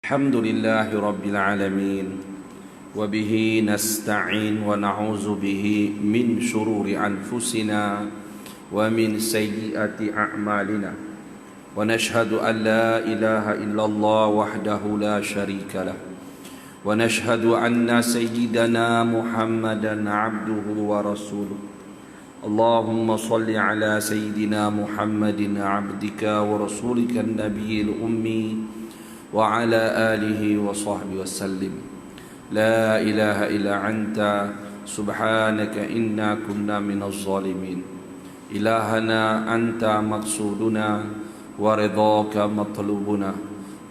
الحمد لله رب العالمين وبه نستعين ونعوذ به من شرور أنفسنا ومن سيئات أعمالنا ونشهد أن لا إله إلا الله وحده لا شريك له ونشهد أن سيدنا محمدا عبده ورسوله اللهم صل على سيدنا محمد عبدك ورسولك النبي الأمي وعلى آله وصحبه وسلم لا إله إلا أنت سبحانك إنا كنا من الظالمين إلهنا أنت مقصودنا ورضاك مطلوبنا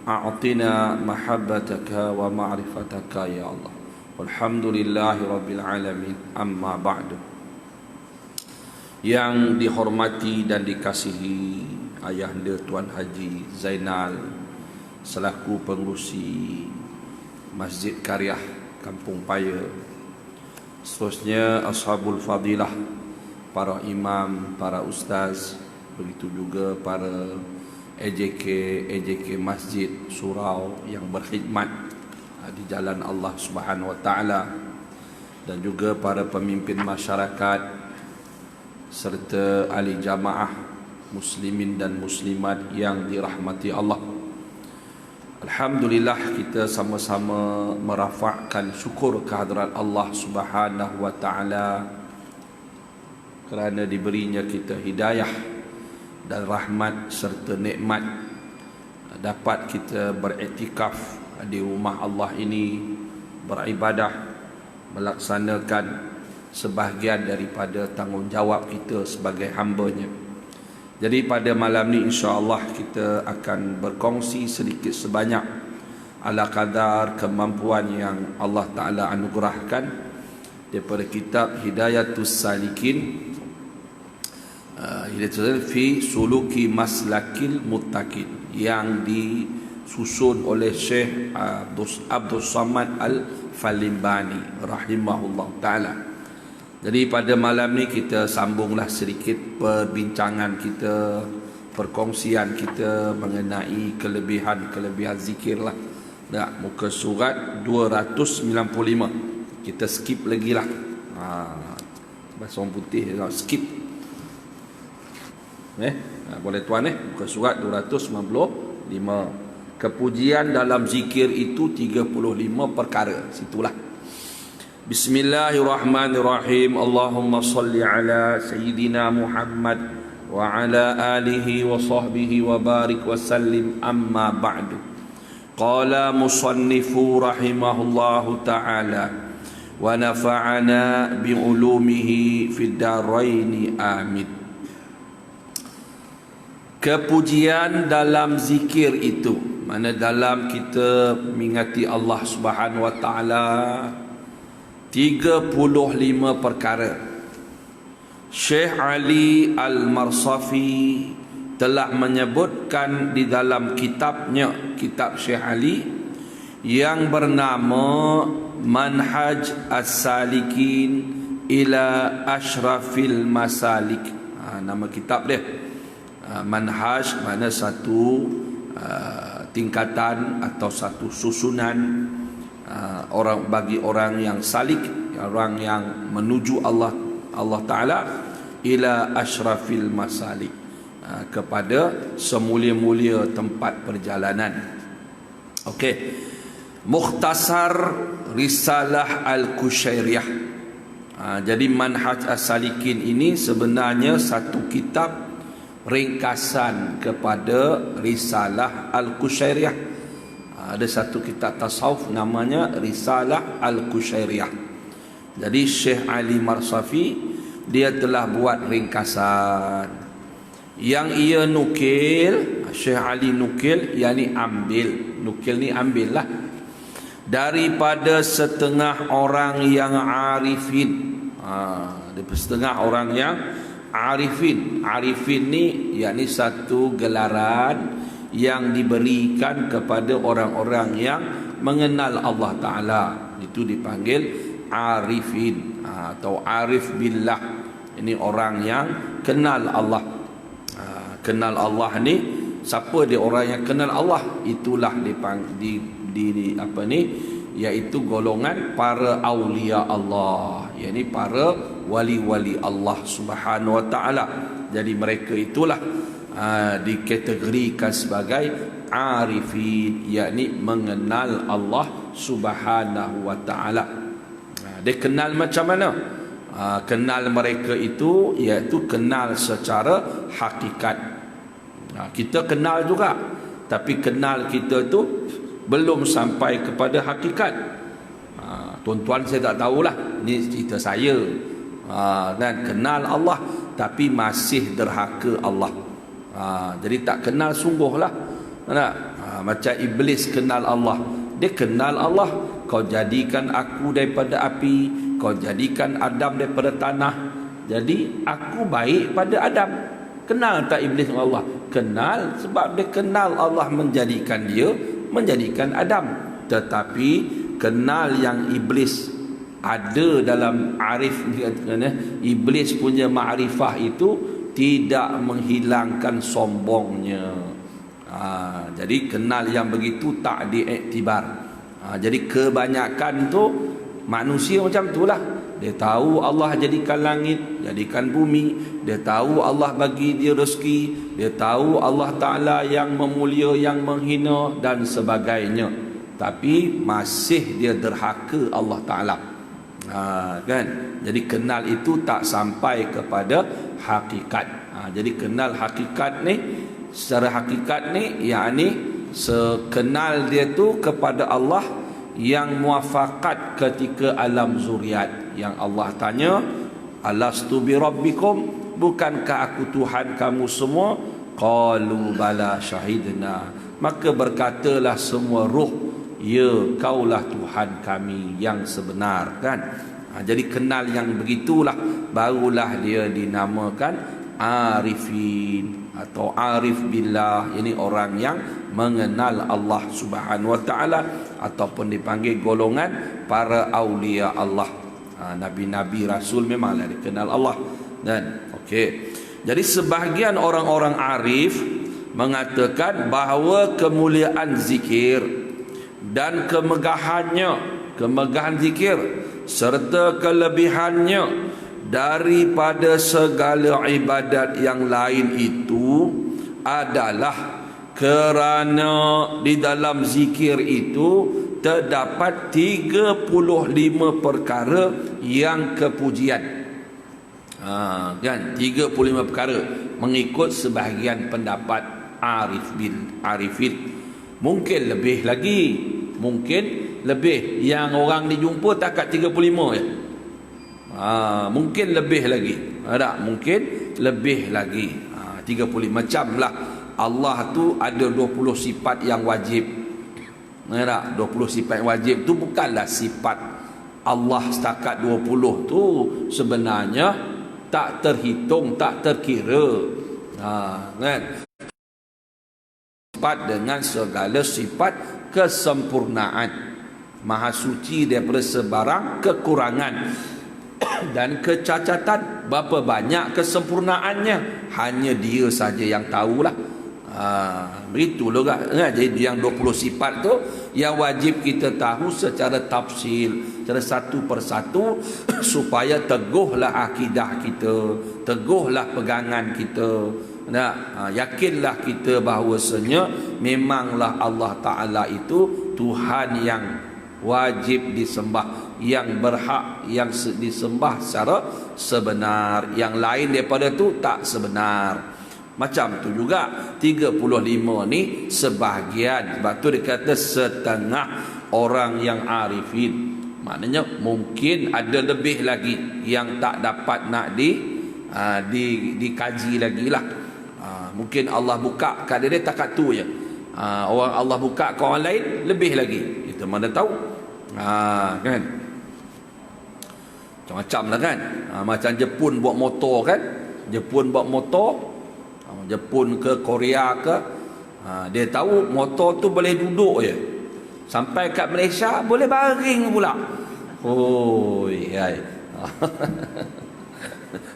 أعطنا محبتك ومعرفتك يا الله والحمد لله رب العالمين أما بعد. Yang dihormati dan dikasihi Ayahanda Tuan Haji Zainal selaku pengurusi Masjid Karyah Kampung Paya, seterusnya Ashabul Fadilah, para imam, para ustaz, begitu juga para AJK Masjid Surau yang berkhidmat di jalan Allah Subhanahu Wa Taala, dan juga para pemimpin masyarakat serta ahli jamaah muslimin dan muslimat yang dirahmati Allah. Alhamdulillah, kita sama-sama merafakkan syukur kehadrat Allah Subhanahu Wa Taala kerana diberinya kita hidayah dan rahmat serta nikmat dapat kita beriktikaf di rumah Allah ini, beribadah, melaksanakan sebahagian daripada tanggungjawab kita sebagai hamba-Nya. Jadi pada malam ni insya-Allah kita akan berkongsi sedikit sebanyak ala kadar kemampuan yang Allah Taala anugerahkan daripada kitab Hidayatus Salikin, fi suluki maslakil muttaqin, yang disusun oleh Syekh Abdul Samad Al-Falimbani rahimahullah taala. Jadi pada malam ni kita sambunglah sedikit perbincangan kita, perkongsian kita mengenai kelebihan zikir lah. Muka surat 295. Kita skip lagi lah. Bahasa orang putih skip. Boleh tuan muka surat 295. Kepujian dalam zikir itu 35 perkara. Situlah. Bismillahirrahmanirrahim. Allahumma salli ala Sayyidina Muhammad wa ala alihi wa sahbihi wa barik wa sallim, amma ba'du. Qala musannifu rahimahullahu ta'ala wa nafa'ana bi'ulumihi fid daraini amin. Kepujian dalam zikir itu, mana dalam kita mengingati Allah Subhanahu wa taala, 35 perkara. Syekh Ali Al-Marsafi telah menyebutkan di dalam kitabnya, kitab Syekh Ali yang bernama Manhaj As-Salikin ila Ashrafil Masalik. Nama kitab dia. Manhaj mana satu tingkatan atau satu susunan orang bagi orang yang salik, orang yang menuju Allah Taala, ila ashrafil masalik, kepada semulia-mulia tempat perjalanan. Okey. Mukhtasar Risalah Al-Kushairiyah. Jadi Manhaj As-Salikin ini sebenarnya satu kitab ringkasan kepada Risalah Al-Kushairiyah. Ada satu kitab tasawuf namanya Risalah Al-Kushairiyah. Jadi Syekh Ali Marsafi dia telah buat ringkasan yang ia nukil. Syekh Ali nukil, yakni ambil. Nukil ni ambil lah daripada setengah orang yang arifin. Daripada setengah orang yang arifin. Arifin ni yakni satu gelaran yang diberikan kepada orang-orang yang mengenal Allah Ta'ala. Itu dipanggil arifin atau arif billah. Ini orang yang kenal Allah. Kenal Allah ni, siapa dia orang yang kenal Allah? Itulah di apa ni, iaitu golongan para aulia Allah, yakni para wali-wali Allah Subhanahu wa taala. Jadi mereka itulah dikategorikan sebagai arifin, yakni mengenal Allah Subhanahu wa taala. Dia kenal macam mana? Kenal mereka itu iaitu kenal secara hakikat. Kita kenal juga, tapi kenal kita tu belum sampai kepada hakikat. Tuan-tuan saya tak tahulah, ni cerita saya. Dan kenal Allah tapi masih derhaka Allah. Jadi tak kenal sungguhlah. Macam iblis kenal Allah. Dia kenal Allah, kau jadikan aku daripada api, kau jadikan Adam daripada tanah, jadi aku baik pada Adam. Kenal tak iblis dengan Allah? Kenal, sebab dia kenal Allah menjadikan dia, menjadikan Adam. Tetapi kenal yang iblis ada dalam arif, iblis punya ma'rifah itu tidak menghilangkan sombongnya. Jadi kenal yang begitu tak diiktibar. Jadi kebanyakan tu manusia macam itulah. Dia tahu Allah jadikan langit, jadikan bumi, dia tahu Allah bagi dia rezeki, dia tahu Allah Ta'ala yang memulia, yang menghina dan sebagainya, tapi masih dia derhaka Allah Ta'ala. Kan? Jadi kenal itu tak sampai kepada hakikat. Jadi kenal hakikat ni, secara hakikat ni, yakni sekenal dia tu kepada Allah yang muafakat ketika alam zuriat, yang Allah tanya, alastu bi rabbikum, bukankah aku Tuhan kamu semua? Qalu bala syahidna, maka berkatalah semua roh, ya kaulah Tuhan kami yang sebenar. Kan? Jadi kenal yang begitulah barulah dia dinamakan arifin atau arif billah, ini orang yang mengenal Allah Subhanahu wa taala, ataupun dipanggil golongan para aulia Allah. Nabi-nabi rasul memanglah dikenal Allah. Dan okey. Jadi sebahagian orang-orang arif mengatakan bahawa kemuliaan zikir dan kemegahan zikir serta kelebihannya daripada segala ibadat yang lain itu adalah kerana di dalam zikir itu terdapat 35 perkara yang kepujian. Kan, 35 perkara mengikut sebahagian pendapat arifin. Mungkin lebih lagi, mungkin lebih. Yang orang dijumpa takat 35 ya. Mungkin lebih lagi. Tak? Mungkin lebih lagi. 35 macam lah. Allah tu ada 20 sifat yang wajib. Tak? 20 sifat yang wajib tu bukanlah sifat Allah setakat 20 tu, sebenarnya tak terhitung, tak terkira. Kan? Sifat dengan segala sifat kesempurnaan, maha suci daripada sebarang kekurangan dan kecacatan. Berapa banyak kesempurnaannya hanya dia saja yang tahulah. Begitulah kan. Jadi yang 20 sifat tu yang wajib kita tahu secara tafsil, secara satu persatu supaya teguhlah akidah kita, teguhlah pegangan kita. Yakinlah kita bahawasanya memanglah Allah Ta'ala itu Tuhan yang wajib disembah, yang berhak, yang disembah secara sebenar. Yang lain daripada tu tak sebenar. Macam tu juga 35 ni sebahagian. Sebab tu dia kata setengah orang yang arifin. Maknanya mungkin ada lebih lagi yang tak dapat nak dikaji lagi lah. Mungkin Allah buka kat dia takat tu je. Orang Allah buka ke orang lain lebih lagi, kita mana tahu. Kan, macam-macam lah kan. Macam Jepun buat motor kan. Jepun buat motor, Jepun ke Korea ke, dia tahu motor tu boleh duduk je. Sampai kat Malaysia boleh baring pula. Hoi hai.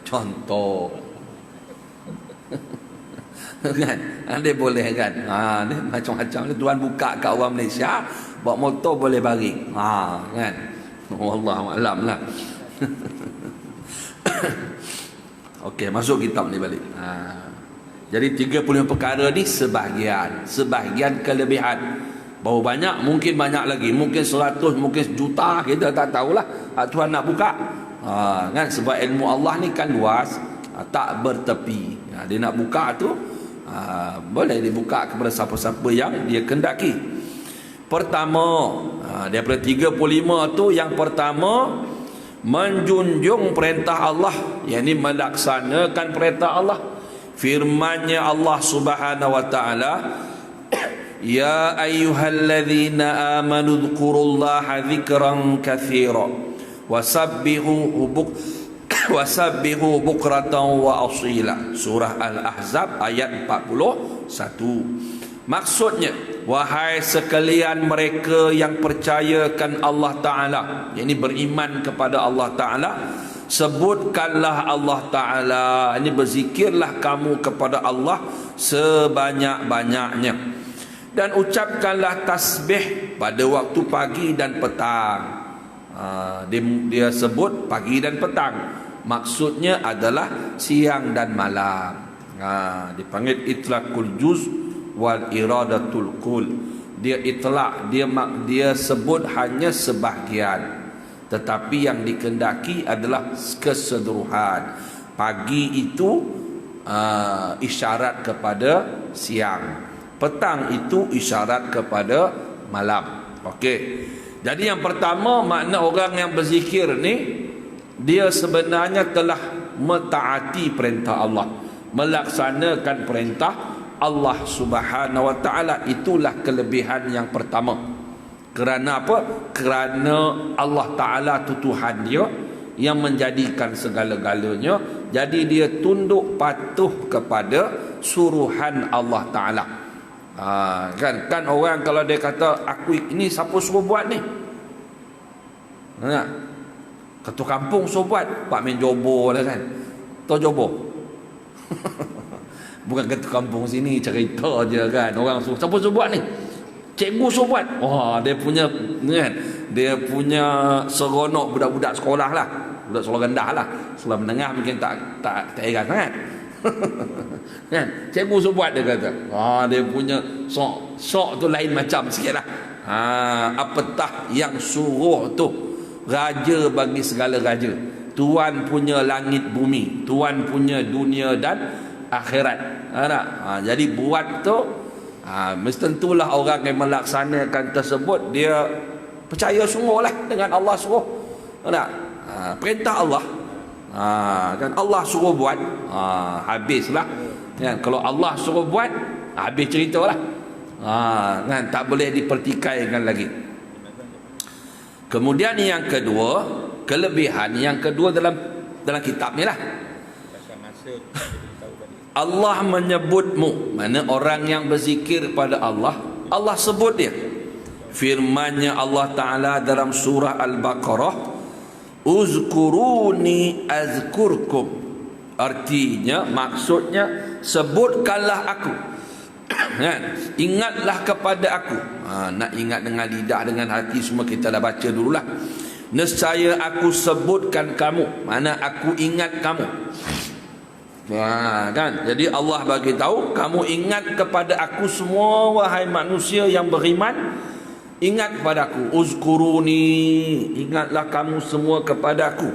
Contoh kan, dia boleh kan. Dia macam-macam. Tuan buka kat orang Malaysia bawa motor boleh baring. Kan. Wallahu alam lah. Okey, masuk kitab ni balik. Jadi 35 perkara ni sebahagian kelebihan. Berapa banyak? Mungkin banyak lagi. Mungkin 100, mungkin juta, kita tak tahulah. Tuhan nak buka. Kan, sebab ilmu Allah ni kan luas, tak bertepi. Dia nak buka tu boleh dibuka kepada siapa-siapa yang dia kendaki. Pertama, daripada 35 tu, yang pertama, menjunjung perintah Allah, yakni melaksanakan perintah Allah. Firman-Nya Allah Subhanahu wa taala, ya ayyuhalladzina amanu dzkurullaha dzikran katsira wasabbihu bukratan wa asila. Surah Al-Ahzab ayat 41. Maksudnya, wahai sekalian mereka yang percayakan Allah Ta'ala, yakni beriman kepada Allah Ta'ala, sebutkanlah Allah Ta'ala, ini berzikirlah kamu kepada Allah sebanyak-banyaknya, dan ucapkanlah tasbih pada waktu pagi dan petang. Dia sebut pagi dan petang, maksudnya adalah siang dan malam. Dipanggil itlaqul juz wal iradatul kul. Dia itlaq, dia sebut hanya sebahagian, tetapi yang dikendaki adalah keseluruhan. Pagi itu isyarat kepada siang, petang itu isyarat kepada malam. Okey. Jadi yang pertama, makna orang yang berzikir ni, dia sebenarnya telah mentaati perintah Allah, melaksanakan perintah Allah Subhanahu wa taala. Itulah kelebihan yang pertama. Kerana apa? Kerana Allah Ta'ala itu Tuhan dia yang menjadikan segala-galanya. Jadi dia tunduk patuh kepada suruhan Allah Ta'ala. Kan orang kalau dia kata, aku ini siapa suruh buat ni? Ketua kampung suruh buat. Pak main jobo lah kan. Tahu jobo? Bukan ketua kampung sini cerita je kan. Orang suruh, siapa suruh buat ni? Cikgu suruh buat. Dia punya kan, dia punya seronok budak-budak sekolah lah, budak sekolah rendah lah. Sekolah menengah mungkin tak heran sangat. Kan, cikgu suruh buat, dia kata. Dia punya sok tu lain macam sikit lah. Apatah yang suruh tu, raja bagi segala raja, Tuan punya langit bumi, Tuan punya dunia dan akhirat. Jadi buat tu, mesti tentulah orang yang melaksanakan tersebut, dia percaya sungguhlah dengan Allah suruh. Perintah Allah, kan Allah suruh buat, habislah. Kan, kalau Allah suruh buat, habis ceritalah. Kan, tak boleh dipertikaikan lagi. Kemudian yang kedua, kelebihan yang kedua dalam kitab ni lah, Allah menyebutmu. Mana orang yang berzikir pada Allah, Allah sebut dia. Firman-Nya Allah Ta'ala dalam surah Al-Baqarah, uzkuruni azkurkum. Artinya, maksudnya, sebutkanlah aku. Kan? Ingatlah kepada aku. Nak ingat dengan lidah, dengan hati, semua kita dah baca dululah. Nescaya aku sebutkan kamu, mana aku ingat kamu. Kan? Jadi Allah bagi tahu, kamu ingat kepada aku semua, wahai manusia yang beriman, ingat kepada aku. Uzkuruni, ingatlah kamu semua kepada aku.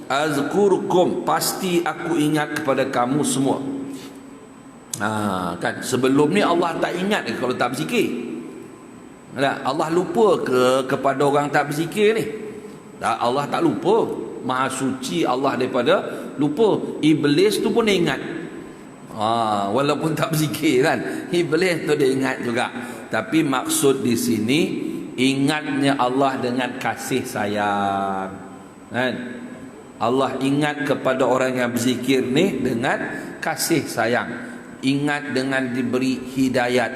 Azkurkum, pasti aku ingat kepada kamu semua. Kan, sebelum ni Allah tak ingat kalau tak berzikir. Allah lupa kepada orang tak berzikir ni? Allah tak lupa. Maha suci Allah daripada lupa. Iblis tu pun dia ingat. Walaupun tak berzikir kan, Iblis tu dia ingat juga. Tapi maksud di sini, ingatnya Allah dengan kasih sayang. Kan? Allah ingat kepada orang yang berzikir ni dengan kasih sayang. Ingat dengan diberi hidayat,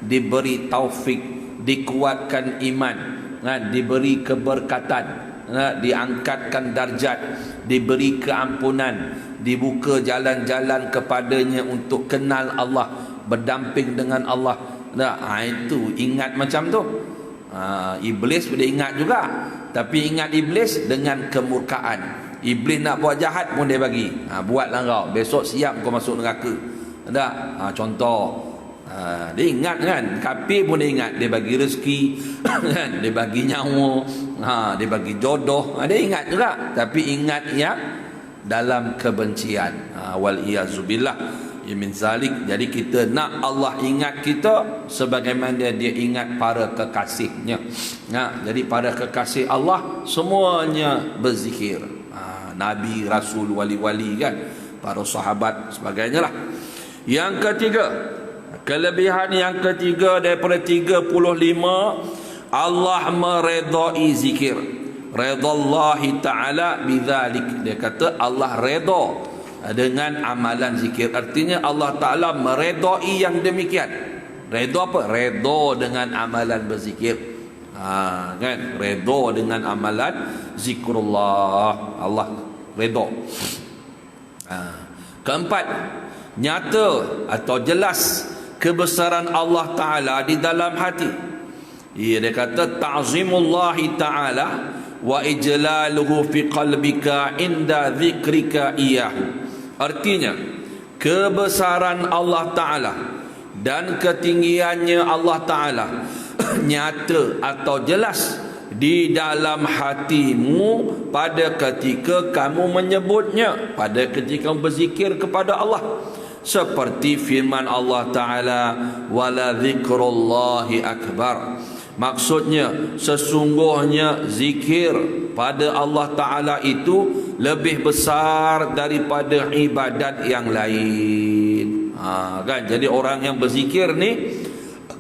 diberi taufik, dikuatkan iman, diberi keberkatan, diangkatkan darjat, diberi keampunan, dibuka jalan-jalan kepadanya untuk kenal Allah, berdamping dengan Allah. Itu ingat macam tu. Iblis boleh ingat juga, tapi ingat iblis dengan kemurkaan. Iblis nak buat jahat pun dia bagi, buatlah kau, besok siap kau masuk neraka. Ada contoh. Dia ingat kan, kafir pun dia ingat, dia bagi rezeki kan, dia bagi nyawa, dia bagi jodoh, dia ingat juga, tapi ingat yang dalam kebencian. Wal iyazubillah min zalik. Jadi kita nak Allah ingat kita sebagaimana dia ingat para kekasihnya. Jadi para kekasih Allah semuanya berzikir, nabi, rasul, wali-wali kan, para sahabat sebagainya lah. Yang ketiga, kelebihan yang ketiga daripada 35, Allah meredai zikir. Redallahi ta'ala bidzalik. Dia kata Allah redha dengan amalan zikir. Artinya Allah Ta'ala meredai yang demikian. Redha apa? Redha dengan amalan berzikir. Kan? Redha dengan amalan zikrullah. Allah redha. Keempat, nyata atau jelas kebesaran Allah Ta'ala di dalam hati. Dia kata ta'zimullahi ta'ala wa ijlaluhu fi qalbika inda dzikrika iyahu. Artinya kebesaran Allah Ta'ala dan ketinggiannya Allah Ta'ala nyata atau jelas di dalam hatimu pada ketika kamu menyebutnya, pada ketika kamu berzikir kepada Allah. Seperti firman Allah Ta'ala, wala dzikrullahi akbar. Maksudnya sesungguhnya zikir pada Allah Ta'ala itu lebih besar daripada ibadat yang lain. Kan? Jadi orang yang berzikir ni,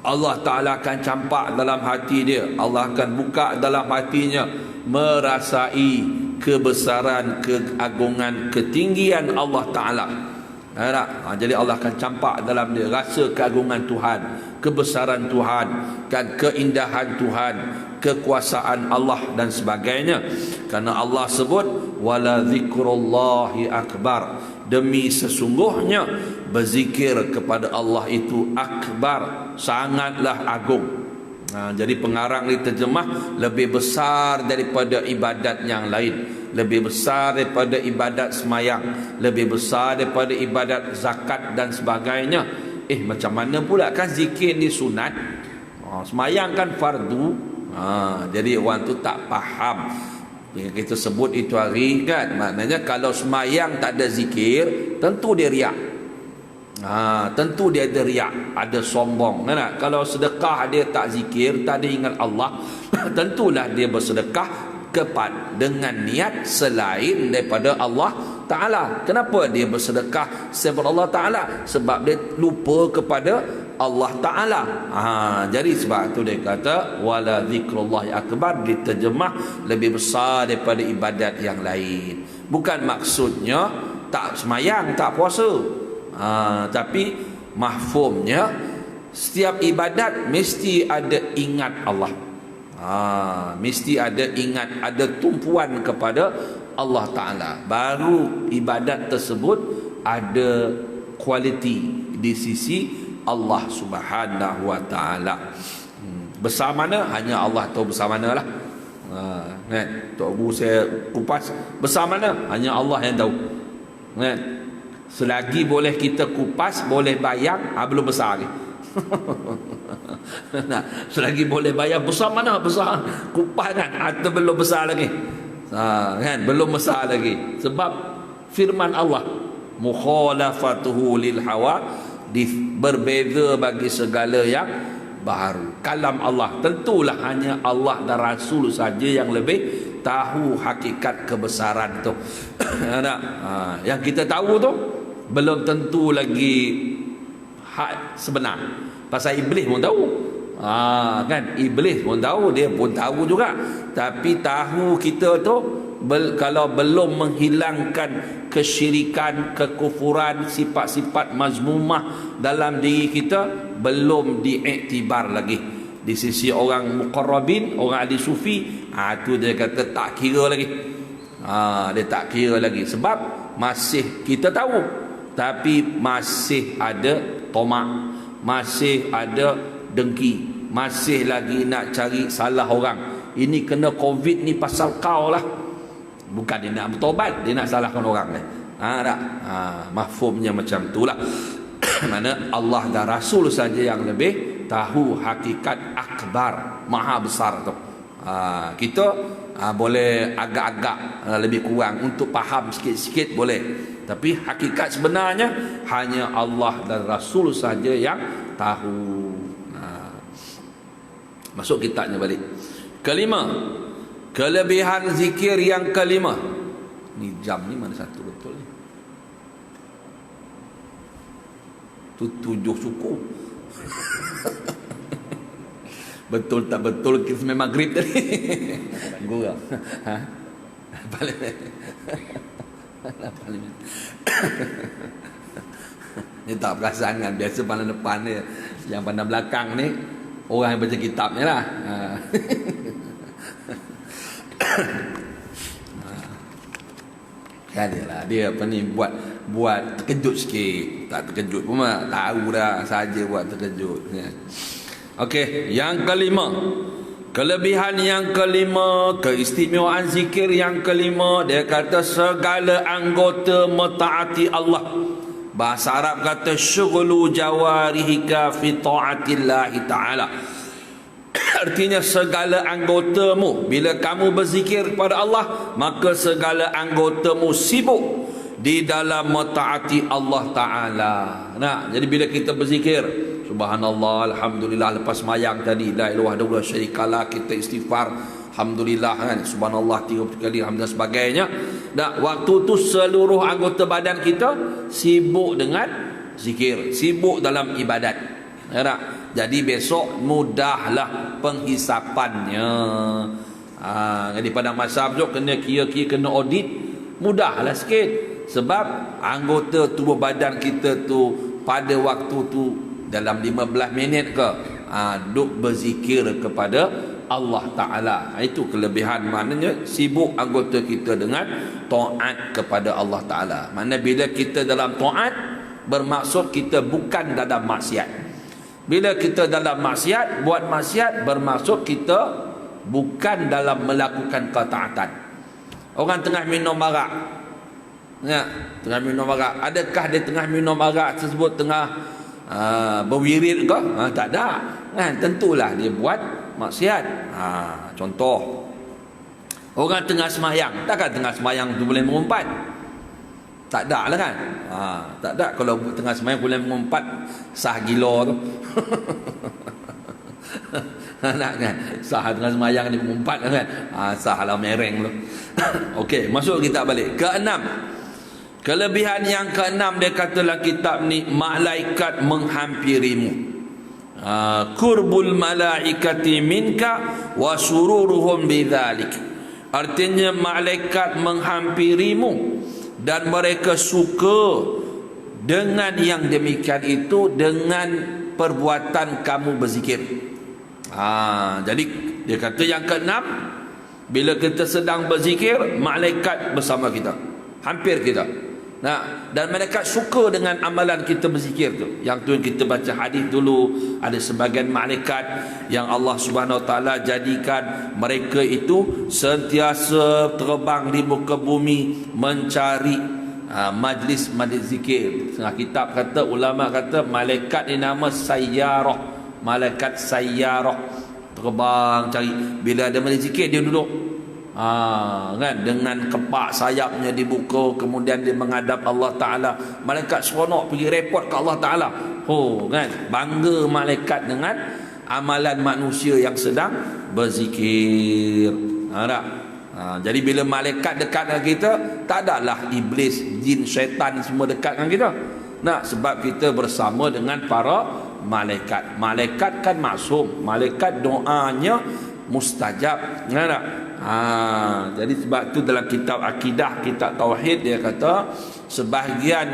Allah Ta'ala akan campak dalam hati dia, Allah akan buka dalam hatinya, merasai kebesaran, keagungan, ketinggian Allah Ta'ala. Jadi Allah akan campak dalam dia rasa keagungan Tuhan, kebesaran Tuhan, kan, keindahan Tuhan, kekuasaan Allah dan sebagainya. Karena Allah sebut wala dzikrullahi akbar, demi sesungguhnya berzikir kepada Allah itu akbar, sangatlah agung. Jadi pengarang diterjemah lebih besar daripada ibadat yang lain, lebih besar daripada ibadat semayang, lebih besar daripada ibadat zakat dan sebagainya. Macam mana pula kan zikir ni sunat, semayang kan fardu. Jadi orang tu tak faham. Kita sebut itu hari kan, maknanya kalau semayang tak ada zikir, tentu dia riak. Tentu dia ada riak, ada sombong kan? Kalau sedekah dia tak zikir, tak ada ingat Allah, tentulah dia bersedekah dengan niat selain daripada Allah Ta'ala. Kenapa dia bersedekah selain Allah Ta'ala? Sebab dia lupa kepada Allah Ta'ala. Jadi sebab tu dia kata wala zikrullahi akbar, diterjemah lebih besar daripada ibadat yang lain. Bukan maksudnya tak semayang, tak puasa, tapi mahfumnya setiap ibadat mesti ada ingat Allah. Mesti ada ingat, ada tumpuan kepada Allah Ta'ala, baru ibadat tersebut ada kualiti di sisi Allah Subhanahu Wa Ta'ala. Besar mana hanya Allah tahu besar mana lah. Tok Abu saya kupas, besar mana hanya Allah yang tahu. Selagi boleh kita kupas, boleh bayang, belum besar lagi. Selagi boleh bayang, besar mana? Besar kupas kan, atau belum besar lagi. Kan, belum besar lagi. Sebab firman Allah, mukhalafatuhu lil hawa, berbeza bagi segala yang baru. Kalam Allah, tentulah hanya Allah dan Rasul saja yang lebih tahu hakikat kebesaran tu. Yang kita tahu tu belum tentu lagi hak sebenar. Pasal iblis pun tahu. Kan, iblis pun tahu, dia pun tahu juga. Tapi tahu kita tu kalau belum menghilangkan kesyirikan, kekufuran, sifat-sifat mazmumah dalam diri kita, belum diiktibar lagi di sisi orang muqarrabin, orang ahli sufi. Tu dia kata tak kira lagi. Dia tak kira lagi sebab masih kita tahu, tapi masih ada tomak, masih ada dengki, masih lagi nak cari salah orang. Ini kena COVID ni pasal kau lah. Bukan dia nak bertobat, dia nak salahkan orang ni. Tak. Mafhumnya macam itulah. Mana Allah dan Rasul saja yang lebih tahu hakikat akbar, maha besar tu. Kita boleh agak-agak lebih kurang untuk faham sikit-sikit boleh. Tapi hakikat sebenarnya hanya Allah dan Rasul saja yang tahu. Masuk kitabnya balik. Kelima, kelebihan zikir yang kelima. Ni jam ni mana satu betul ni? Tu 7 suku. Betul tak betul kita memang maghrib tadi. Gurau. Ni tak perasaan kan. Biasa pandang depan dia. Yang pandang belakang ni orang yang baca kitabnya lah. Kan dia apa ni buat terkejut sikit. Tak terkejut pun tahu dah saja buat terkejut. Okey, yang kelima, kelebihan yang kelima, keistimewaan zikir yang kelima, dia kata segala anggota mentaati Allah. Bahasa Arab kata syughulu jawarihika fi ta'atillahi ta'ala. Artinya segala anggotamu, bila kamu berzikir kepada Allah, maka segala anggotamu sibuk di dalam mentaati Allah Ta'ala. Nah, jadi bila kita berzikir, subhanallah, alhamdulillah, lepas mayang tadi, la ilaha illallah syarikalah, kita istighfar, alhamdulillah kan, subhanallah 30 kali, alhamdulillah sebagainya. Nah, waktu tu seluruh anggota badan kita sibuk dengan zikir, sibuk dalam ibadat. Ya tak? Jadi besok mudahlah penghisapannya. Jadi pada masa besok kena kira-kira, kena audit, mudahlah sikit. Sebab anggota tubuh badan kita tu pada waktu tu dalam 15 minit ke duk berzikir kepada Allah Ta'ala. Itu kelebihan, maknanya sibuk anggota kita dengan taat kepada Allah Ta'ala. Maknanya bila kita dalam taat, bermaksud kita bukan dalam maksiat. Bila kita dalam maksiat, buat maksiat, bermaksud kita bukan dalam melakukan ketaatan. Orang tengah minum arak, ya, tengah minum arak, adakah dia tengah minum arak tersebut tengah berwirid ke? Tak ada kan, tentulah dia buat maksiat. Contoh, orang tengah semayang, takkan tengah semayang tu boleh mengumpat? Tak ada lah kan. Tak ada. Kalau tengah semayang boleh mengumpat, sah gila tu. Nak kan, sah tengah semayang dia mengumpat kan, sah lah mereng tu. Okey, masuk kita balik. Keenam, kelebihan yang keenam dia katalah kitab ni, malaikat menghampirimu. Qurbul malaikati minka wa sururuhum bidzalik. Artinya malaikat menghampirimu dan mereka suka dengan yang demikian itu, dengan perbuatan kamu berzikir. Jadi dia kata yang keenam, bila kita sedang berzikir, malaikat bersama kita, hampir kita. Dan mereka suka dengan amalan kita berzikir tu. Yang tu yang kita baca hadis dulu, ada sebagian malaikat yang Allah Subhanahu Wa Taala jadikan mereka itu sentiasa terbang di muka bumi mencari majlis-majlis zikir. Setengah kitab kata, ulama kata malaikat ni nama sayyarah, malaikat sayyarah, terbang cari. Bila ada majlis zikir dia duduk, kan, dengan kepak sayapnya dibuka, kemudian dia menghadap Allah Ta'ala. Malaikat seronok pergi report ke Allah Ta'ala. Kan, bangga malaikat dengan amalan manusia yang sedang berzikir. Jadi bila malaikat dekat dengan kita, tak adalah iblis, jin, syaitan semua dekat dengan kita. Sebab kita bersama dengan para malaikat. Malaikat kan maksum, malaikat doanya mustajab. Jadi sebab tu dalam kitab akidah, kitab tauhid, dia kata sebahagian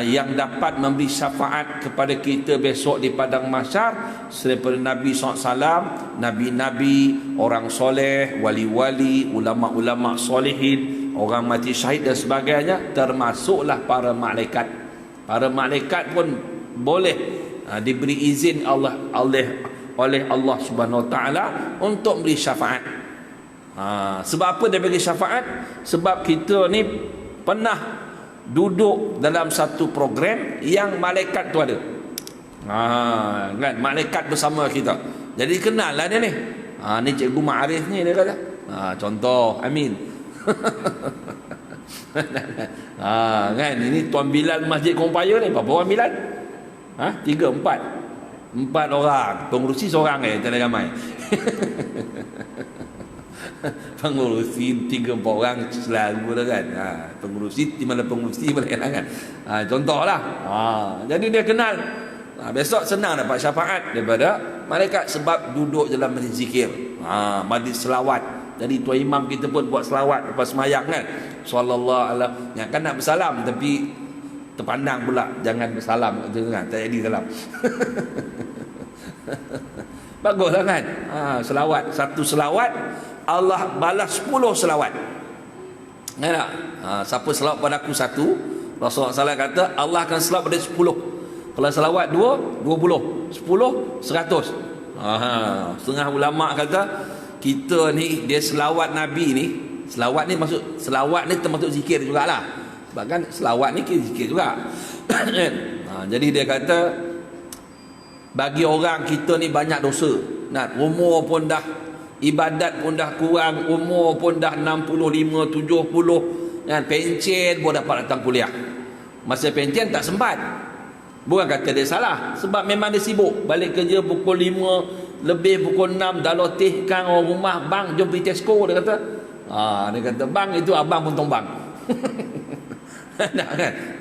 yang dapat memberi syafaat kepada kita besok di padang mahsyar daripada Nabi SAW, Nabi-Nabi, orang soleh, wali-wali, ulama-ulama solehin, orang mati syahid dan sebagainya, termasuklah para malaikat. Para malaikat pun boleh diberi izin oleh oleh Allah Subhanahu Wa Taala untuk beri syafaat. Sebab apa dia bagi syafaat? Sebab kita ni pernah duduk dalam satu program yang malaikat tu ada. Kan, malaikat bersama kita. Jadi kenal lah dia ni. Ni Cikgu Ma'arif ni dia kata. Contoh, Amin. Kan, ini Tuan Bilal Masjid Kompaya ni. Berapa orang Bilal? 3, 4 orang. Pengurusi seorang tak ada ramai. Pengurusi 3-4 orang selalu dah kan. Pengurusi di mana pengurusi boleh kan. Contohlah. Jadi dia kenal. Besok senang dapat syafaat daripada malaikat sebab duduk dalam majlis zikir. Majlis selawat. Jadi tuan imam kita pun buat selawat lepas sembahyang kan. Sallallahu alaihi. Yang kan nak bersalam tapi terpandang pula jangan bersalam kan. Tak jadi salam. Baguslah kan. Selawat, satu selawat Allah balas 10 selawat. Kan tak? Siapa selawat pada aku satu, Rasulullah SAW kata Allah akan selawat pada 10. Kalau selawat 2, 20, 10, 100. Setengah ulama kata kita ni dia selawat Nabi ni, selawat ni termasuk zikir jugalah. Bahkan selawat ni zikir juga. Jadi dia kata bagi orang kita ni banyak dosa. Umur pun dah, ibadat pun dah kurang, umur pun dah 65, 70 kan, pencen pun dapat datang kuliah. Masa pencen tak sempat. Bukan kata dia salah, sebab memang dia sibuk. Balik kerja pukul 5 lebih, pukul 6 dah lotih kan orang rumah, bang jom pergi Tesco, dia kata. Dia kata bang itu abang pun tombang. Kan?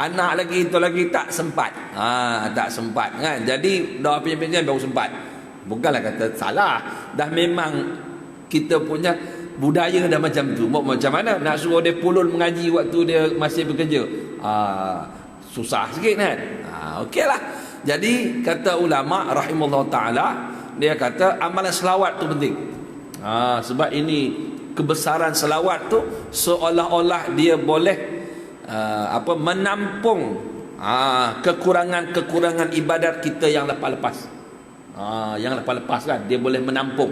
Anak lagi itu lagi tak sempat. Tak sempat kan. Jadi dah pencen baru sempat. Bukanlah kata salah, dah memang kita punya budaya dah macam tu. Macam mana nak suruh dia pulun mengaji waktu dia masih bekerja? Susah sikit kan. Okeylah. Jadi kata ulama rahimahullah taala, dia kata amalan selawat tu penting. Sebab ini kebesaran selawat tu seolah-olah dia boleh menampung kekurangan-kekurangan ibadat kita yang lepas-lepas. Yang lepas-lepas kan, dia boleh menampung.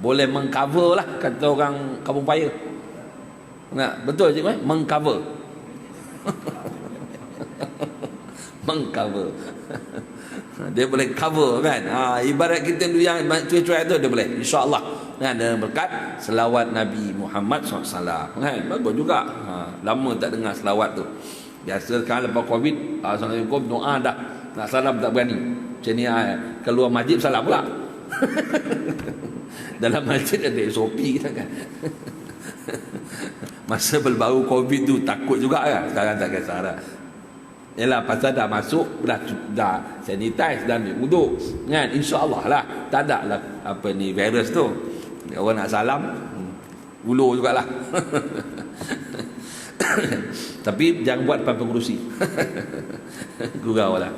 Boleh mengcover lah, kata orang Kampung Paya. Betul cikgu? Mengcover. Mengcover. Dia boleh cover kan. Ibarat kita dulu yang cuai-cuai tu dia boleh, insya-Allah. Dan berkat selawat Nabi Muhammad SAW kan. Bagus juga. Lama tak dengar selawat tu. Biasa sekarang lepas Covid, Assalamualaikum doa dah. Nak salam tak berani. Macam ni keluar masjid salam pula. Dalam masjid ada SOP kita kan. Masa baru Covid tu takut juga kan. Sekarang tak kisah dah. Yalah, pasal dah masuk, dah sanitize dan ambil wuduk kan, insya-Allah lah tak ada lah virus tu. Orang nak salam ulur jugalah. Tapi jangan buat depan pengurusi. Gurau lah.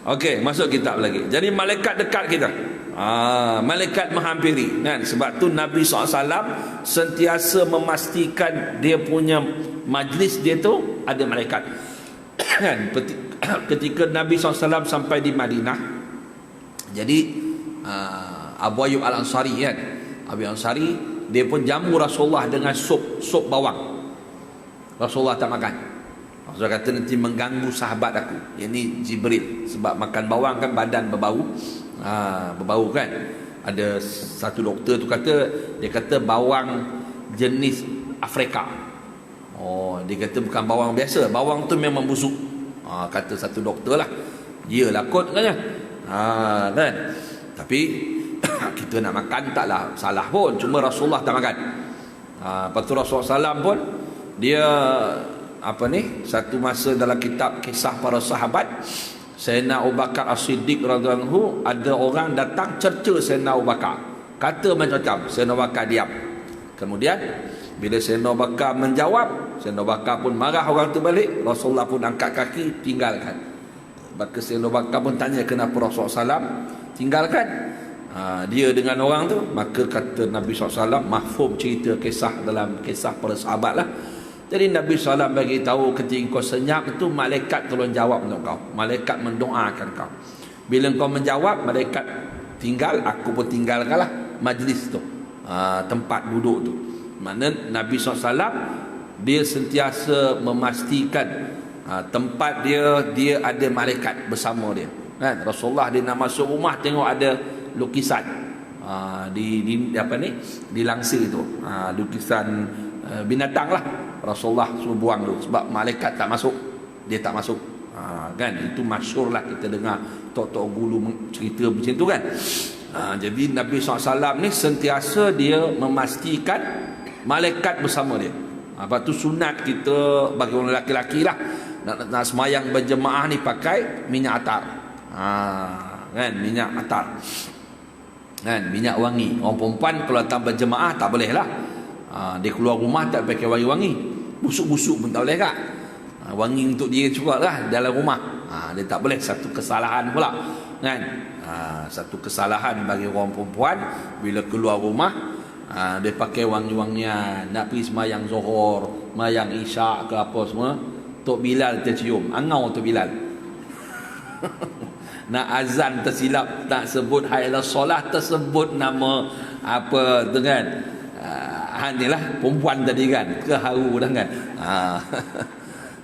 Okey, masuk kitab lagi. Jadi malaikat dekat kita. Malaikat menghampiri kan? Sebab tu Nabi SAW sentiasa memastikan dia punya majlis dia tu ada malaikat. Kan, ketika Nabi SAW sampai di Madinah, jadi Abu Ayyub Al-Ansari kan, Abu Ansari dia pun jamu Rasulullah dengan sup bawang. Rasulullah tak makan. Rasulullah kata nanti mengganggu sahabat aku, ini Jibril, sebab makan bawang kan badan berbau. Berbau kan. Ada satu doktor tu kata, dia kata bawang jenis Afrika. Dia kata bukan bawang biasa, bawang tu memang busuk. Kata satu doktor lah. Dia lah kot katanya. Kan. Tapi kita nak makan taklah salah pun, cuma Rasulullah tak makan. Lepas tu Rasulullah SAW pun dia satu masa dalam kitab kisah para sahabat, Sayyidina Abu Bakar As-Siddiq radhiyallahu anhu, ada orang datang cerca Sayyidina Abu Bakar. Kata macam-macam, Sayyidina Abu Bakar diam. Kemudian bila Sayyidina Abu Bakar menjawab, Sayyidina Abu Bakar pun marah orang tu balik. Rasulullah pun angkat kaki tinggalkan. Maka Sayyidina Abu Bakar pun tanya kenapa Rasulullah SAW tinggalkan. Dia dengan orang tu. Maka kata Nabi SAW, mahfum cerita kisah dalam kisah para sahabat lah. Jadi Nabi SAW bagi tahu ketika kau senyap itu malaikat tolong jawab untuk kau. Malaikat mendoakan kau. Bila kau menjawab, malaikat tinggal, aku pun tinggalkanlah majlis tu, tempat duduk tu. Makna Nabi SAW dia sentiasa memastikan tempat dia ada malaikat bersama dia kan. Rasulullah dia nak masuk rumah tengok ada lukisan di apa ni, dilangsir tu, lukisan binatang lah. Rasulullah suruh buang tu sebab malaikat tak masuk, dia tak masuk. Kan itu masyhur lah, kita dengar tok-tok gulu cerita macam tu kan. Jadi Nabi SAW ni sentiasa dia memastikan malaikat bersama dia. Lepas tu sunat kita bagi orang lelaki-lelaki lah, nak semayang berjemaah ni pakai minyak atar, kan, minyak atar kan, minyak wangi. Orang perempuan kalau datang berjemaah tak boleh lah, dia keluar rumah tak pakai wangi-wangi, busuk-busuk pun tak boleh kan. Wangi untuk dia juga lah dalam rumah, dia tak boleh. Satu kesalahan pula kan, satu kesalahan bagi orang perempuan bila keluar rumah dia pakai wangi-wangian, nak pergi semayang Zuhur, semayang Isyak ke apa semua, Tok Bilal tercium, angau Tok Bilal. Nak azan tersilap, tak sebut hayya solat, tersebut nama apa tu kan. Hanyalah perempuan tadi kan, keharu dah kan.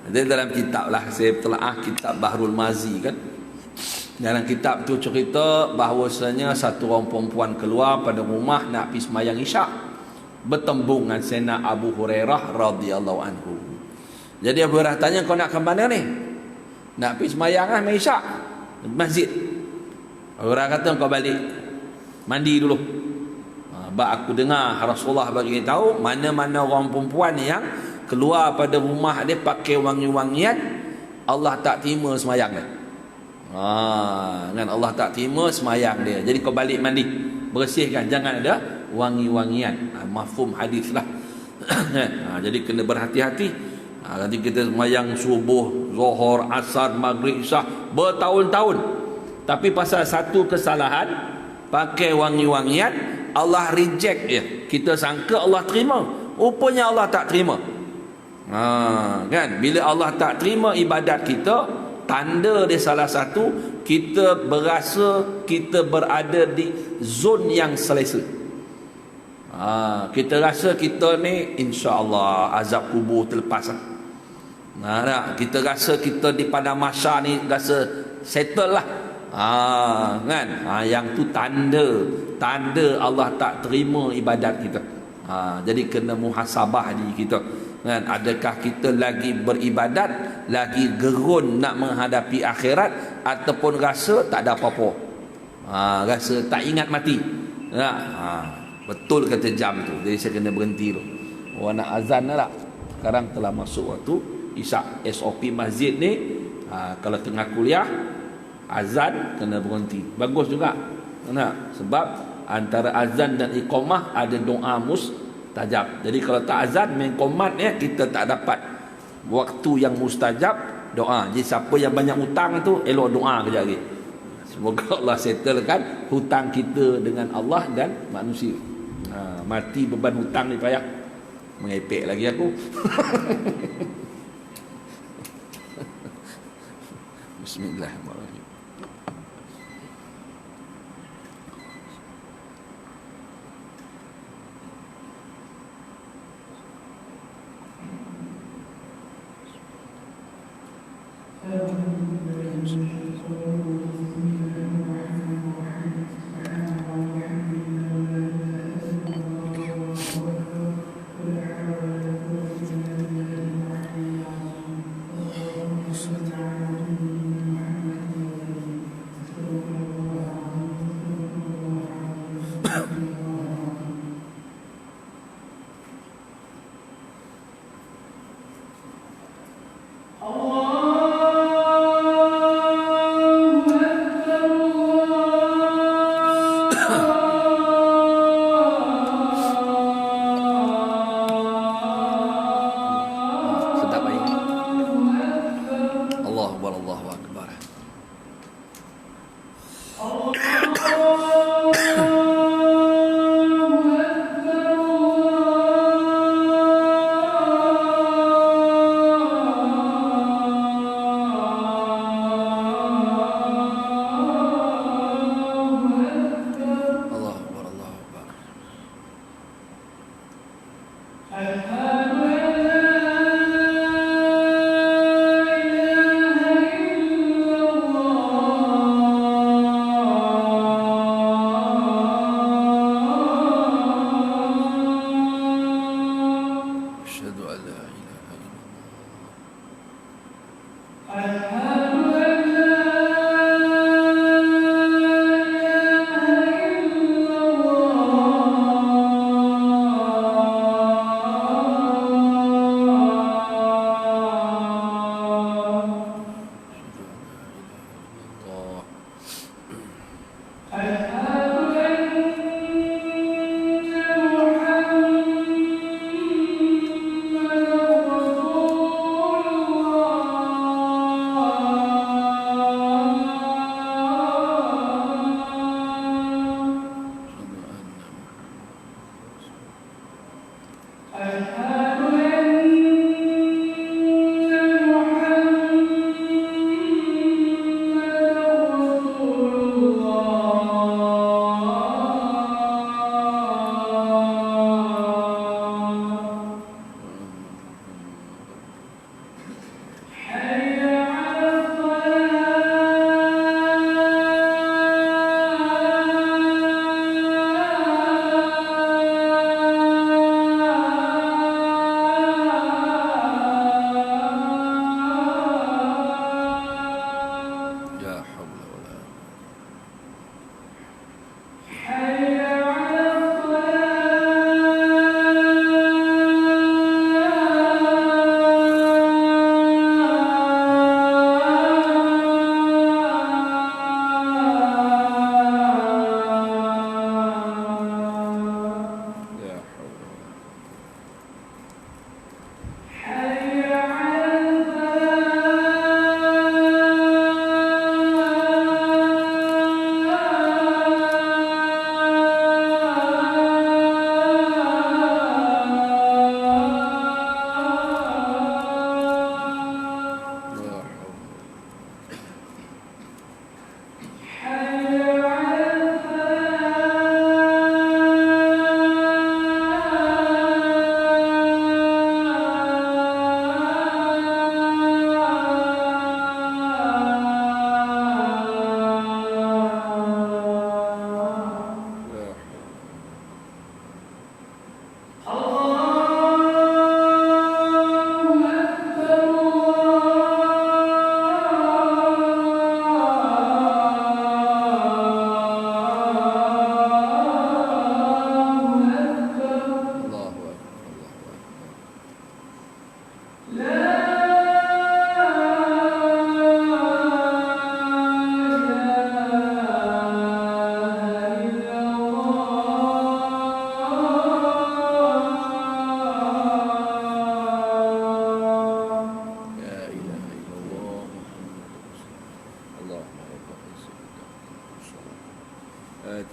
Jadi dalam kitab lah, saya telah kitab Bahrul Mazi kan, dalam kitab tu cerita bahawasanya satu orang perempuan keluar pada rumah nak pergi semayang Isyak, bertembung dengan Sayyidina Abu Hurairah radhiyallahu anhu. Jadi Abu Hurairah tanya, kau nak ke mana ni? Nak pergi semayang lah, Isyak masjid. Abu Hurairah kata, kau balik mandi dulu. Sebab aku dengar Rasulullah bagi tahu mana-mana orang perempuan yang keluar pada rumah dia pakai wangi-wangian, Allah tak terima semayang dia. Kan, Allah tak terima semayang dia. Jadi kau balik mandi, bersihkan, jangan ada wangi-wangian. Mafhum hadis lah. Jadi kena berhati-hati. Nanti kita semayang subuh, Zuhur, Asar, Maghrib, Isyak bertahun-tahun, tapi pasal satu kesalahan pakai wangi-wangian, Allah reject dia. Kita sangka Allah terima, rupanya Allah tak terima. Kan, bila Allah tak terima ibadat kita, tanda dia salah satu, kita berasa kita berada di zon yang selesa. Kita rasa kita ni insya-Allah azab kubur terlepas lah. Kita rasa kita di padang mahsyar ni rasa settle lah. Kan, yang tu tanda Allah tak terima ibadat kita. Jadi kena muhasabah diri kita kan, adakah kita lagi beribadat, lagi gerun nak menghadapi akhirat, ataupun rasa tak ada apa-apa, rasa tak ingat mati. Betul kata jam tu, jadi saya kena berhenti tu. Nak azan dah. Sekarang telah masuk waktu Isyak. SOP masjid ni, kalau tengah kuliah azan kena berhenti. Bagus juga. Sebab antara azan dan iqamah ada doa mustajab. Jadi kalau tak azan main komat ya, kita tak dapat waktu yang mustajab doa. Jadi siapa yang banyak hutang tu elok doa kejap lagi. Semoga Allah settlekan hutang kita dengan Allah dan manusia. Mati beban hutang ni payah. Mengepek lagi aku. Bismillahirrahmanirrahim. Asyhadu an la ilaha illallah.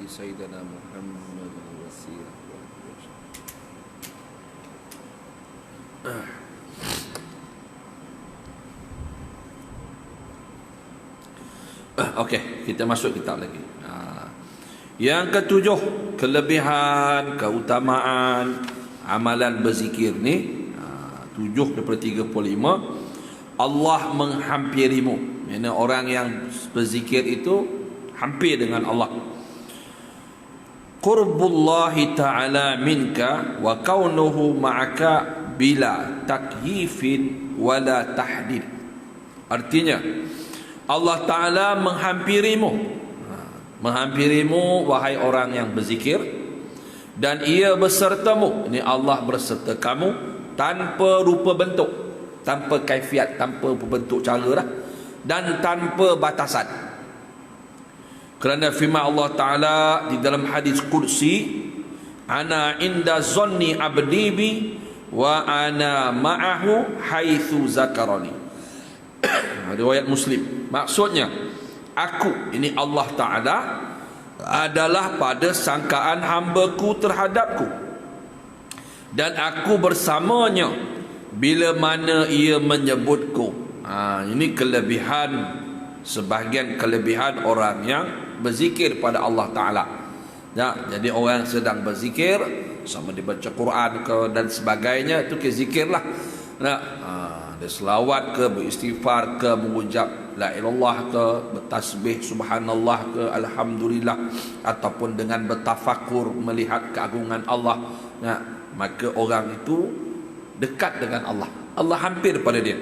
سيدنا محمد الوسيلة Okey, kita masuk kitab lagi. Yang ketujuh, kelebihan, keutamaan amalan berzikir ni 7 daripada 35. Allah menghampirimu. Maksudnya orang yang berzikir itu hampir dengan Allah. Qurbullahi ta'ala minka wa kaunuhu ma'aka bila takyifin wala tahdid. Artinya Allah Ta'ala menghampirimu, wahai orang yang berzikir, dan ia besertamu. Ini Allah berserta kamu tanpa rupa bentuk, tanpa kaifiat, tanpa bentuk cara dah, dan tanpa batasan. Kerana firman Allah Ta'ala di dalam hadis Qudsi, ana inda zonni abdi bi wa ana ma'ahu haitsu zakarani. Riwayat Muslim. Maksudnya, aku, ini Allah Ta'ala, adalah pada sangkaan hamba-Ku terhadap-Ku, dan aku bersamanya bila mana ia menyebut-Ku. Ini kelebihan, sebahagian kelebihan orang yang berzikir pada Allah Ta'ala. Ya, jadi orang yang sedang berzikir, sama dia baca Quran ke dan sebagainya, itu ke zikir lah. Nah, dia selawat ke, beristighfar ke, mengucap la ilallah ke, bertasbih subhanallah ke, alhamdulillah, ataupun dengan bertafakur melihat keagungan Allah. Nah, maka orang itu dekat dengan Allah. Allah hampir pada dia.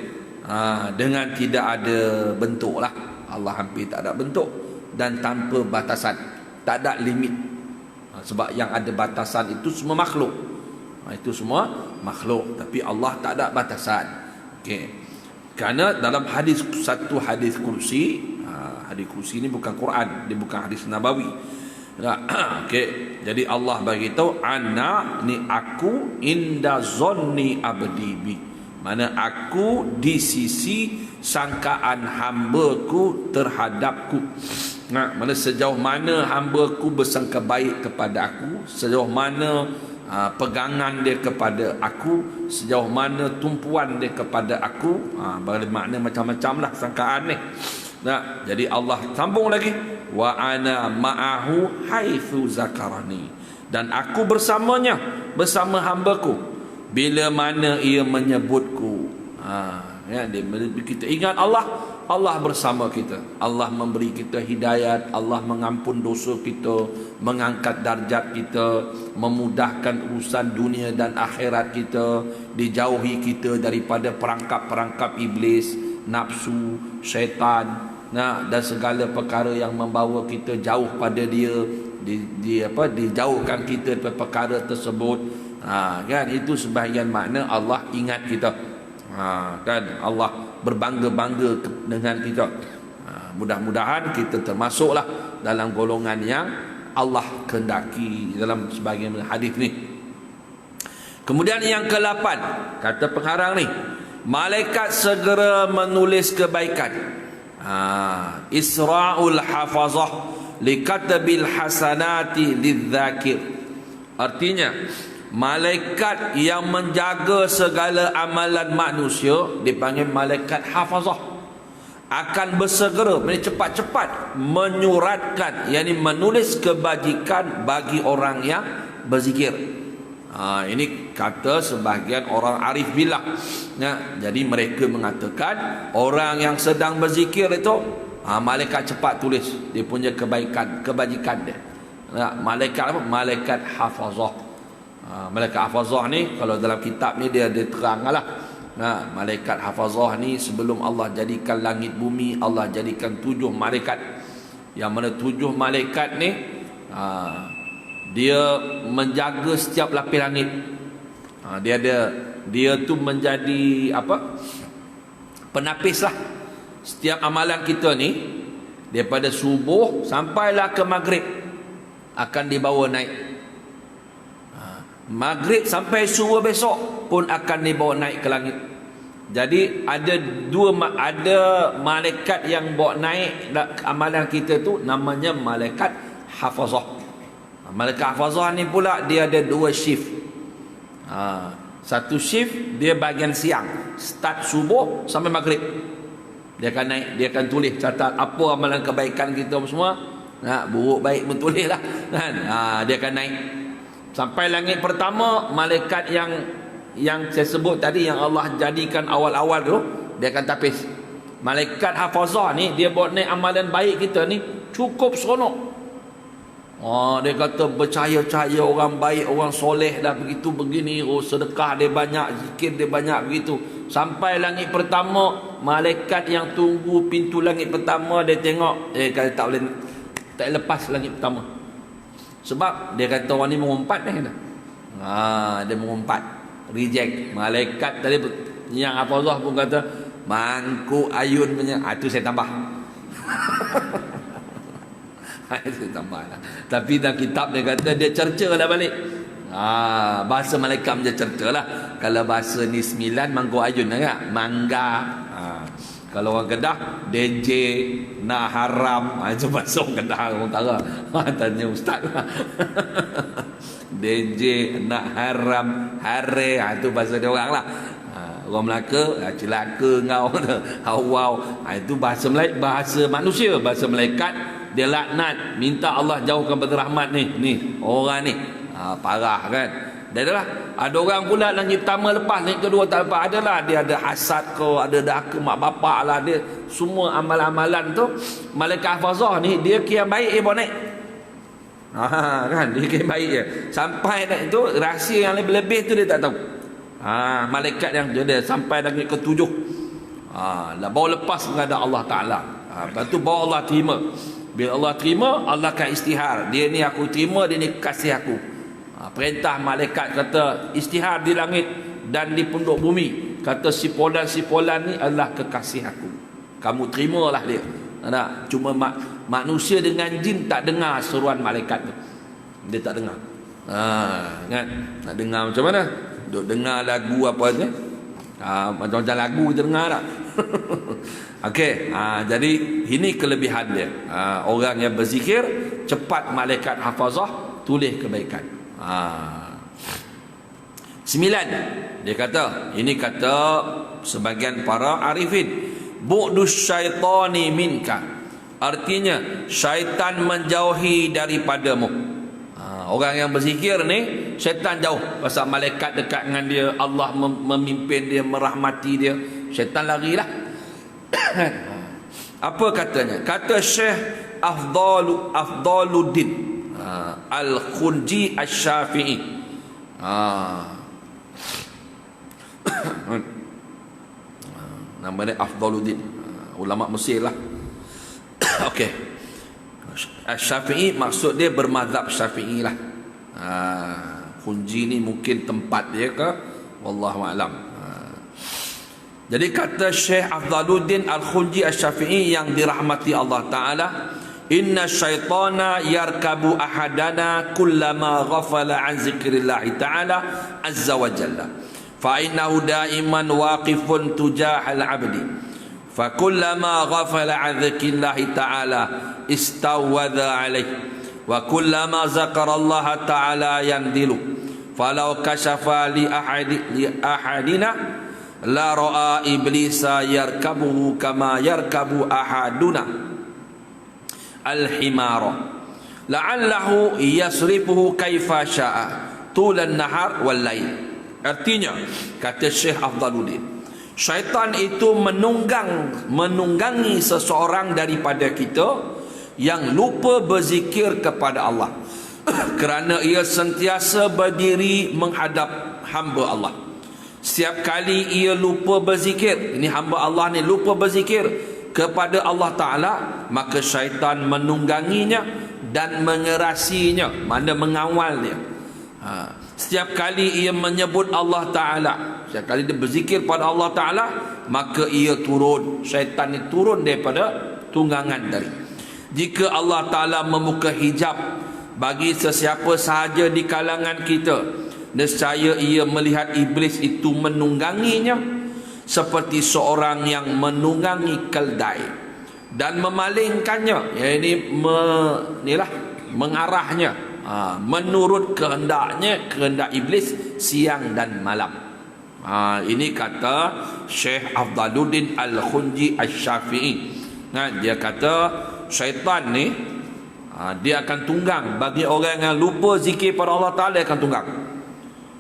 Dengan tidak ada bentuk lah. Allah hampir tak ada bentuk dan tanpa batasan, tak ada limit. Sebab yang ada batasan itu semua makhluk. Itu semua makhluk, tapi Allah tak ada batasan. Okey. Kerana dalam satu hadis kursi, hadis kursi ini bukan Quran, dia bukan hadis Nabawi. Okey. Jadi Allah bagi tahu, ana ni aku inda zonni abdi bi. Mana aku di sisi sangkaan hambaku terhadapku. Mana sejauh mana hambaku bersangka baik kepada aku, sejauh mana pegangan dia kepada aku, sejauh mana tumpuan dia kepada aku, bermakna macam-macam lah sangkaan ni. Jadi Allah sambung lagi, wa ana ma'ahu haitsu zakarani, dan aku bersamanya, bersama hambaku bila mana ia menyebutku. Kita ingat Allah, Allah bersama kita. Allah memberi kita hidayat, Allah mengampun dosa kita, mengangkat darjat kita, memudahkan urusan dunia dan akhirat kita, dijauhi kita daripada perangkap-perangkap iblis, nafsu, syaitan, dan segala perkara yang membawa kita jauh pada dia, dijauhkan kita daripada perkara tersebut. Kan itu sebahagian makna Allah ingat kita. Kan Allah berbangga-bangga dengan kita. Mudah-mudahan kita termasuklah dalam golongan yang Allah kehendaki dalam sebahagian hadis ni. Kemudian yang ke-8, kata pengarang ni, malaikat segera menulis kebaikan. Isra'ul hafazah likatabil hasanati lidzakir. Artinya, malaikat yang menjaga segala amalan manusia dipanggil malaikat hafazah, akan bersegera, cepat-cepat menyuratkan, yakni menulis kebajikan bagi orang yang berzikir. Ini kata sebahagian orang arif billah. Jadi mereka mengatakan orang yang sedang berzikir itu, malaikat cepat tulis dia punya kebajikan dia. Malaikat apa? Malaikat hafazah. Malaikat hafazah ni kalau dalam kitab ni dia teranglah. Malaikat hafazah ni sebelum Allah jadikan langit bumi, Allah jadikan 7 malaikat. Yang mana 7 malaikat ni dia menjaga setiap lapis langit. Dia tu menjadi apa? Penapis lah setiap amalan kita ni, daripada subuh sampailah ke maghrib akan dibawa naik. Maghrib sampai subuh besok pun akan dibawa naik ke langit. Jadi ada malaikat yang bawa naik amalan kita tu, namanya malaikat hafazah. Malaikat hafazah ni pula dia ada 2 shift. Satu shift dia bahagian siang, start subuh sampai maghrib. Dia akan naik, dia akan tulis, catat apa amalan kebaikan kita semua. Buruk baik pun tulis lah kan. Dia akan naik sampai langit pertama. Malaikat yang saya sebut tadi, yang Allah jadikan awal-awal tu, dia akan tapis. Malaikat hafazah ni dia buat naik amalan baik kita ni cukup seronok. Dia kata bercahaya-cahaya orang baik, orang soleh dah begitu begini, sedekah dia banyak, zikir dia banyak begitu. Sampai langit pertama, malaikat yang tunggu pintu langit pertama dia tengok, kata tak boleh, tak lepas langit pertama. Sebab dia kata orang ni mengumpat ni kata. Dia mengumpat, reject. Malaikat tadi yang hafazah pun kata mangkuk ayun punya, itu saya tambah. Saya tambah lah. Tapi dalam kitab dia kata dia cerca lah balik. Bahasa malaikat macam cerca lah. Kalau bahasa ni 9 mangkuk ayun lah kan? Mangga. Kalau orang Kedah, DJ nak haram. Itu bahasa orang Kedah, orang Utara. Tanya ustaz lah. DJ nak haram, hare. Itu bahasa dia orang lah. Orang Melaka, celaka ngau. Wow. Itu bahasa manusia. Bahasa malaikat, dia laknat, minta Allah jauhkan pada rahmat ni. Orang ni parah kan. Dia adalah ada orang pula langit pertama lepas, langit kedua tak lepas. Adalah dia ada hasad ke, ada dahaka mak bapak lah, dia semua amalan-amalan tu malaikat hafazah ni dia kira baik bawa naik. Kan dia kira baik je. Sampai naik tu rahsia yang lebih-lebih tu dia tak tahu. Malaikat yang dia sampai langit ke-7. Lah bawa lepas menghadap Allah Taala. Lepas tu bawa Allah terima. Bila Allah terima, Allah akan istihar. Dia ni aku terima, dia ni kasih aku. Perintah malaikat kata istihar di langit dan di penduduk bumi. Kata si polan ni adalah kekasih aku. Kamu terimalah dia. Tak? Cuma manusia dengan jin tak dengar seruan malaikat tu. Dia tak dengar. Kan? Nak dengar macam mana? Duk dengar lagu apa ni? Macam-macam lagu kita dengar tak? Okey, jadi ini kelebihan dia. Orang yang berzikir cepat malaikat hafazah tulis kebaikan. 9. Dia kata, ini kata sebagian para arifin, bu'dus syaitani minka. Artinya syaitan menjauhi daripadamu. Orang yang berzikir ni syaitan jauh. Pasal malaikat dekat dengan dia, Allah memimpin dia, merahmati dia, syaitan larilah. Apa katanya? Kata Syekh Afdaluddin Al-Khunji Asy-Syafi'i. Nama dia Afdaluddin, ulama Mesir lah. Okey. Asy-Syafi'i maksud dia bermazhab Syafi'i lah. Khunji ni mungkin tempat dia ke, wallahu a'lam. Jadi kata Syekh Afdaluddin Al-Khunji Asy-Syafi'i yang dirahmati Allah Ta'ala, inna syaitana yarkabu ahadana kullama ghafala an zikrillahi ta'ala azza wa jalla fa innahu daiman waqifun tujahal abdi fa kullama ghafala an zikrillahi ta'ala istawwadha alaih wa kullama zakara Allah ta'ala yandilu falau kashafa li ahadina la ra'a iblisa yarkabuhu kama yarkabu ahaduna al-himara la'allahu yasrifuhu kaifa sya'a tulan nahar wal lail. Artinya kata Syekh Afdaluddin, syaitan itu menunggangi seseorang daripada kita yang lupa berzikir kepada Allah kerana ia sentiasa berdiri menghadap hamba Allah. Setiap kali ia lupa berzikir, ini hamba Allah ni lupa berzikir kepada Allah Ta'ala, maka syaitan menungganginya dan mengerasinya, mana mengawal dia. Setiap kali ia menyebut Allah Ta'ala, setiap kali dia berzikir pada Allah Ta'ala, maka ia turun, syaitan ni turun daripada tunggangan dari. Jika Allah Ta'ala membuka hijab bagi sesiapa sahaja di kalangan kita, nescaya ia melihat iblis itu menungganginya seperti seorang yang menunggangi keldai dan memalingkannya, yakni mengarahnya menurut kehendak iblis siang dan malam. Ini kata Syekh Afdaluddin Al-Khunji Asy-Syafi'i. Dia kata syaitan ni dia akan tunggang bagi orang yang lupa zikir pada Allah Ta'ala, dia akan tunggang.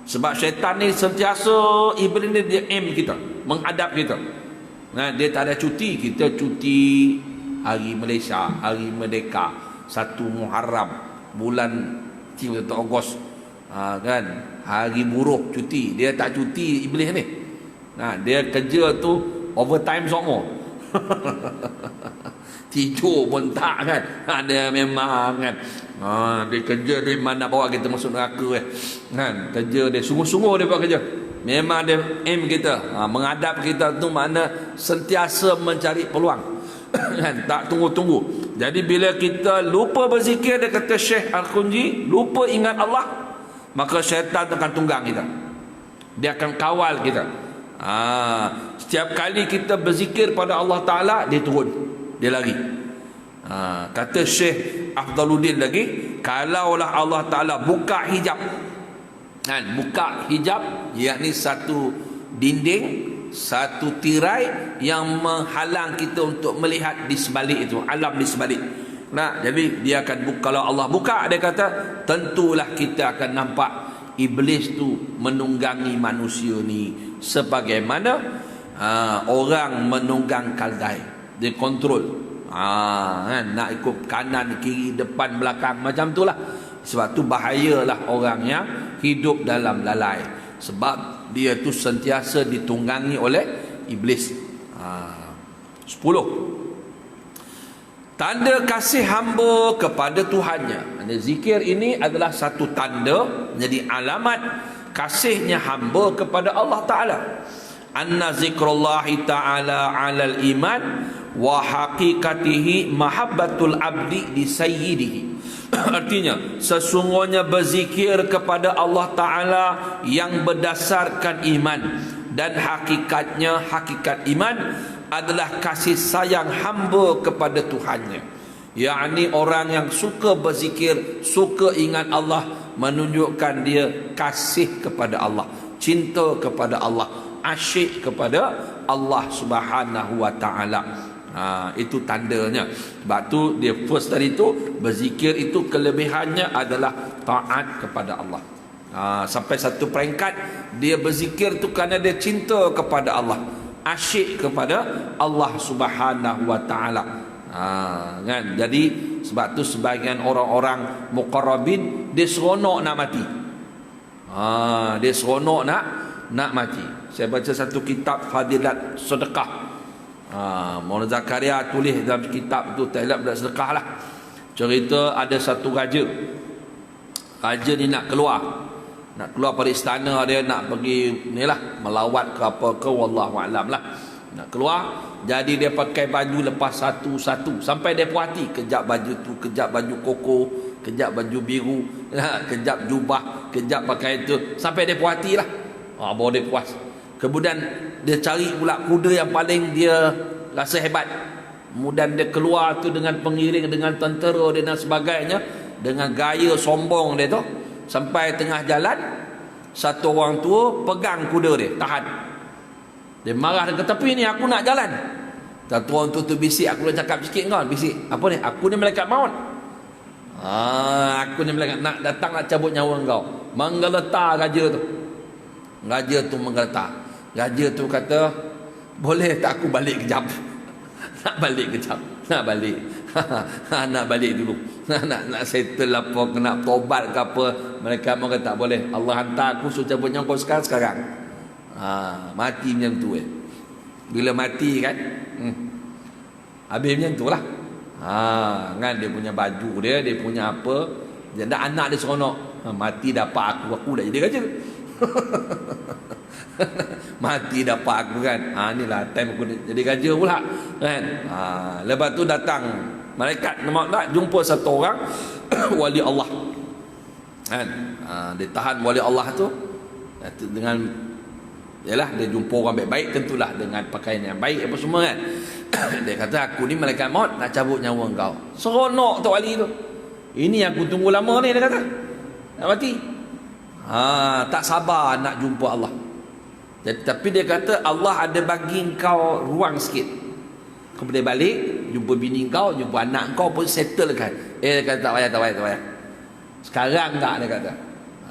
Sebab syaitan ni sentiasa, iblis ni dia aim kita, menghadap kita. Dia tak ada cuti. Kita cuti hari Malaysia, hari Merdeka, 1 Muharram, bulan 3 Ogos, kan, hari buruh cuti. Dia tak cuti iblis ni. Dia kerja tu overtime semua. Tidur pun tak, kan. Dia memang, kan, dia kerja dia mana bawa kita masuk neraka, kan. Kerja dia sungguh-sungguh, dia buat kerja. Memang dia aim kita, menghadap kita tu makna sentiasa mencari peluang. Kan, tak tunggu-tunggu. Jadi bila kita lupa berzikir, dia kata Syekh Al-Khunji, lupa ingat Allah, maka syaitan akan tunggang kita. Dia akan kawal kita. Setiap kali kita berzikir pada Allah Ta'ala, dia turun, dia lari. Kata Syekh Afdaluddin lagi, kalaulah Allah Ta'ala buka hijab, kan, buka hijab, yakni satu dinding, satu tirai yang menghalang kita untuk melihat di sebalik itu, alam di sebalik. Jadi dia akan buka. Kalau Allah buka, dia kata, tentulah kita akan nampak iblis tu menunggangi manusia ni sebagaimana orang menunggang keldai. Dia kontrol. Kan, nak ikut kanan, kiri, depan, belakang, macam tu lah. Sebab tu bahayalah orang yang hidup dalam lalai. Sebab dia tu sentiasa ditunggangi oleh iblis. 10. Tanda kasih hamba kepada Tuhannya. Zikir ini adalah satu tanda, jadi alamat kasihnya hamba kepada Allah Ta'ala. Anna zikrullahi ta'ala alal iman wa haqiqatihi mahabbatul abdi di sayyidihi. Artinya, sesungguhnya berzikir kepada Allah Ta'ala yang berdasarkan iman, dan hakikatnya, hakikat iman adalah kasih sayang hamba kepada Tuhannya. Yakni orang yang suka berzikir, suka ingat Allah, menunjukkan dia kasih kepada Allah, cinta kepada Allah, asyik kepada Allah Subhanahu wa Ta'ala. Itu tandanya. Sebab tu dia first tadi tu, berzikir itu kelebihannya adalah taat kepada Allah. Sampai satu peringkat dia berzikir tu kerana dia cinta kepada Allah, asyik kepada Allah Subhanahu wa Ta'ala. Kan? Jadi sebab tu sebahagian orang-orang muqarrabin dia seronok nak mati. Dia seronok nak mati. Saya baca satu kitab Fadilat Sedekah. Maulana Zakaria tulis dalam kitab tu, Fadilat Sedekah lah. Cerita ada satu raja. Raja ni nak keluar pada istana dia, nak pergi ni lah, melawat ke apa ke, wallahu a'lam lah. Nak keluar, jadi dia pakai baju lepas satu-satu sampai dia puas hati. Kejap baju tu, kejap baju koko, kejap baju biru, kejap jubah, kejap pakai itu, sampai dia puas hati lah. Baru dia puas. Kemudian dia cari pula kuda yang paling dia rasa hebat. Kemudian dia keluar tu dengan pengiring, dengan tentera dia dan sebagainya, dengan gaya sombong dia tu. Sampai tengah jalan, satu orang tua pegang kuda dia, tahan. Dia marah, dia kata, tapi ni aku nak jalan. Satu orang tua tu bisik, aku dah cakap sikit kau, bisik. Apa ni? Aku ni malaikat maut. Aku ni malaikat nak datang nak cabut nyawa kau. Menggeletar raja tu. Raja tu menggeletar. Raja tu kata, boleh tak aku balik kejap? Nak balik kejap. Nak balik. Nak balik dulu. Nak settle apa, nak tobat ke apa. Mereka mau kata tak boleh. Allah hantar aku suruh cabut nyawa kau sekarang. Mati macam tu Bila mati kan, habis macam tu lah. Kan dia punya baju dia, dia punya apa, dia dah anak dia seronok. Mati dapat aku dah jadi raja. Mati dapat aku kan. Inilah time aku jadi raja pula kan. Lepas tu datang malaikat nak jumpa satu orang wali Allah kan. Dia tahan wali Allah tu dengan, yalah, dia jumpa orang baik-baik, tentulah dengan pakaian yang baik apa semua kan. Dia kata, aku ni malaikat maut nak cabut nyawa kau. Seronok tu wali tu. Ini aku tunggu lama ni, dia kata. Nak mati. Tak sabar nak jumpa Allah. Tapi dia kata Allah ada bagi kau ruang sikit. Kau boleh balik, jumpa bini kau, jumpa anak kau pun settlekan. Dia kata tak payah. Sekarang tak, dia kata.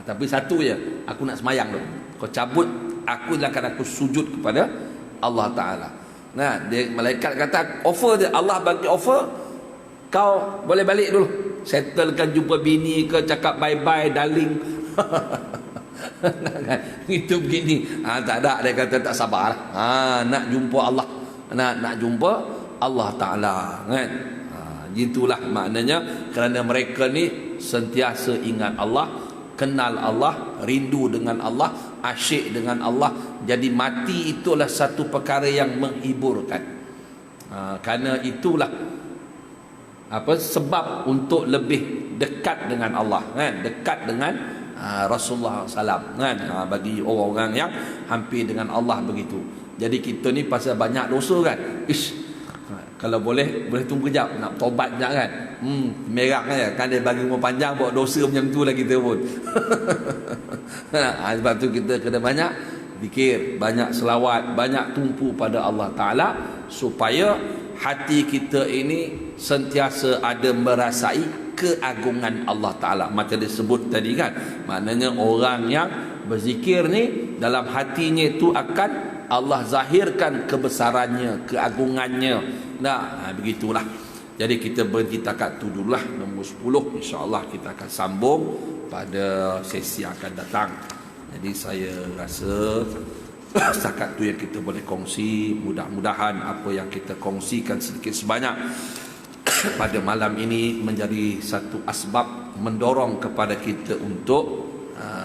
Tapi satu je, aku nak semayang dulu. Kau cabut, aku akan aku sujud kepada Allah Ta'ala. Nah, dia malaikat kata offer dia, Allah bagi offer, kau boleh balik dulu. Settlekan, jumpa bini ke, cakap bye-bye darling. Itu begini. Tak ada, dia kata tak sabar lah. Nak jumpa Allah, nak jumpa Allah Ta'ala kan. Itulah maknanya, kerana mereka ni sentiasa ingat Allah, kenal Allah, rindu dengan Allah, asyik dengan Allah. Jadi mati itulah satu perkara yang menghiburkan. Kerana itulah sebab untuk lebih dekat dengan Allah kan, dekat dengan Rasulullah SAW kan. Bagi orang-orang yang hampir dengan Allah begitu. Jadi kita ni pasal banyak dosa kan. Kalau boleh tunggu kejap, nak tobat kejap kan. Merah kan dia bagi umur panjang, buat dosa macam tu lah kita pun. Sebab tu kita kena banyak zikir, banyak selawat, banyak tumpu pada Allah Ta'ala, supaya hati kita ini sentiasa ada merasai keagungan Allah Ta'ala. Macam disebut tadi kan, maknanya orang yang berzikir ni dalam hatinya itu akan Allah zahirkan kebesarannya, keagungannya. Nah, begitulah. Jadi kita berhenti takat tu dululah, nombor 10. InsyaAllah kita akan sambung pada sesi akan datang. Jadi saya rasa setakat tu yang kita boleh kongsi. Mudah-mudahan apa yang kita kongsikan sedikit sebanyak pada malam ini menjadi satu asbab mendorong kepada kita untuk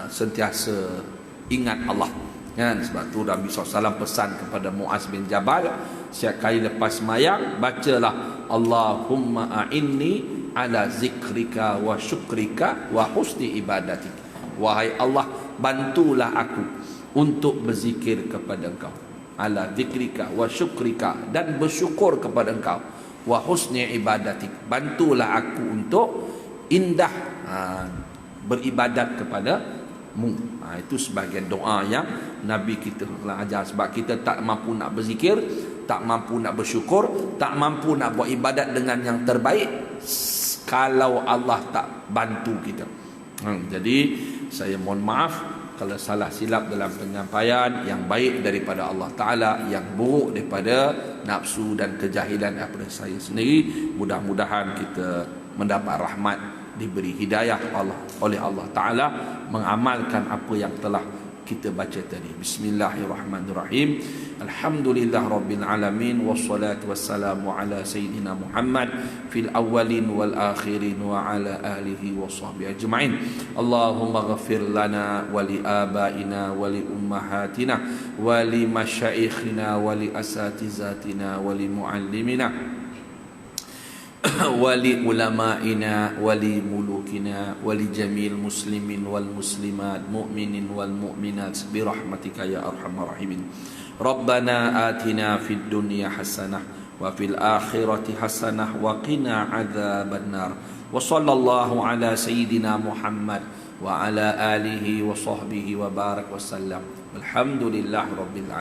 sentiasa ingat Allah. Kan? Sebab tu Nabi SAW pesan kepada Muaz bin Jabal, setiap kali lepas sembahyang bacalah Allahumma a'inni ala zikrika wa syukrika wa husni ibadatik. Wahai Allah, bantulah aku untuk berzikir kepada Engkau, ala zikrika wa syukrika, dan bersyukur kepada Engkau, wa husni ibadatik, bantulah aku untuk indah beribadat kepada-Mu. Itu sebahagian doa yang Nabi kita telah ajar. Sebab kita tak mampu nak berzikir, tak mampu nak bersyukur, tak mampu nak buat ibadat dengan yang terbaik kalau Allah tak bantu kita. Jadi saya mohon maaf kalau salah silap dalam penyampaian. Yang baik daripada Allah Ta'ala, yang buruk daripada nafsu dan kejahilan daripada saya sendiri. Mudah-mudahan kita mendapat rahmat, diberi hidayah oleh Allah Ta'ala, mengamalkan apa yang telah kita baca tadi. Bismillahirrahmanirrahim. Alhamdulillah Rabbil Alamin. Wassalatu wassalamu ala Sayyidina Muhammad fil awwalin wal akhirin wa ala alihi wa sahbihi ajma'in. Allahumma ghafir lana wa li abaina wa li ummahatina wa li masyaikhina wa li asatizatina wa li muallimina wali ulama'ina wali mulukina wali jamil muslimin wal muslimat mu'minin wal mu'minat birahmatika ya arhamar rahimin. Rabbana atina fid dunya hasanah wa fil akhirati hasanah wa qina adzabannar. Wa sallallahu ala sayyidina Muhammad wa ala alihi wa sahbihi wa barak wa sallam. Alhamdulillah rabbil alamin.